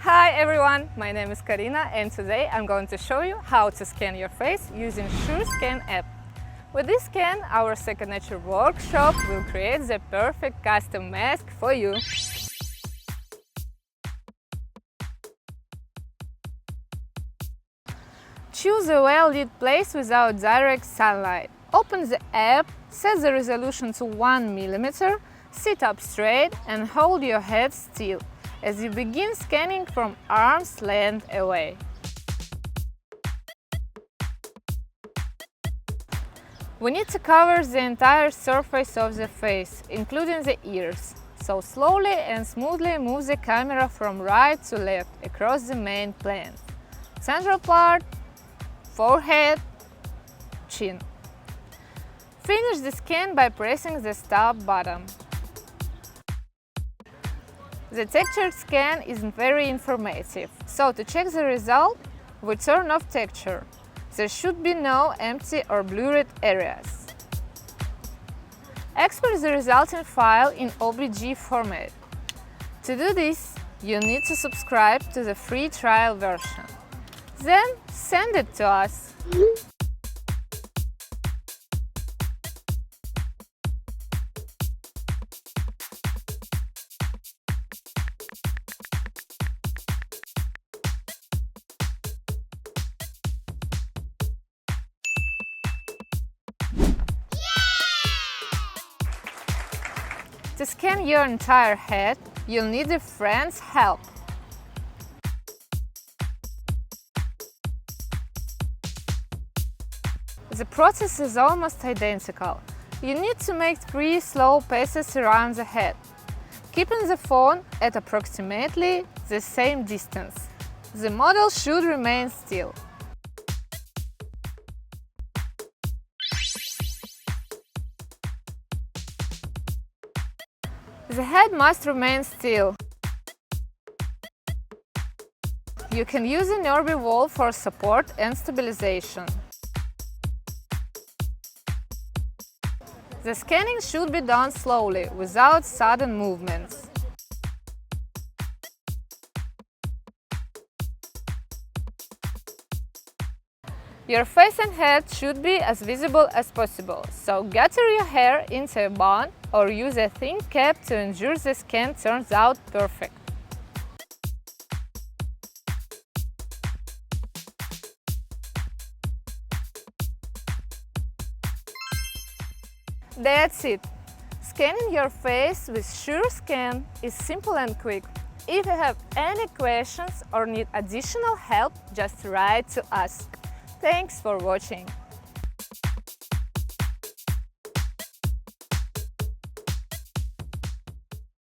Hi everyone, my name is Karina and today I'm going to show you how to scan your face using SureScan app. With this scan, our Second Nature workshop will create the perfect custom mask for you. Choose a well-lit place without direct sunlight. Open the app, set the resolution to 1 mm, sit up straight and hold your head still as you begin scanning from arm's length away. We need to cover the entire surface of the face, including the ears. So slowly and smoothly move the camera from right to left across the main plane. Central part, forehead, chin. Finish the scan by pressing the stop button. The texture scan is very informative, so to check the result, we turn off texture. There should be no empty or blurred areas. Export the resulting file in OBJ format. To do this, you need to subscribe to the free trial version. Then send it to us. To scan your entire head, you'll need a friend's help. The process is almost identical. You need to make 3 slow passes around the head, keeping the phone at approximately the same distance. The model should remain still. The head must remain still. You can use a nearby wall for support and stabilization. The scanning should be done slowly, without sudden movements. Your face and head should be as visible as possible, so gather your hair into a bun or use a thin cap to ensure the scan turns out perfect. That's it! Scanning your face with SureScan is simple and quick. If you have any questions or need additional help, just write to us. Thanks for watching!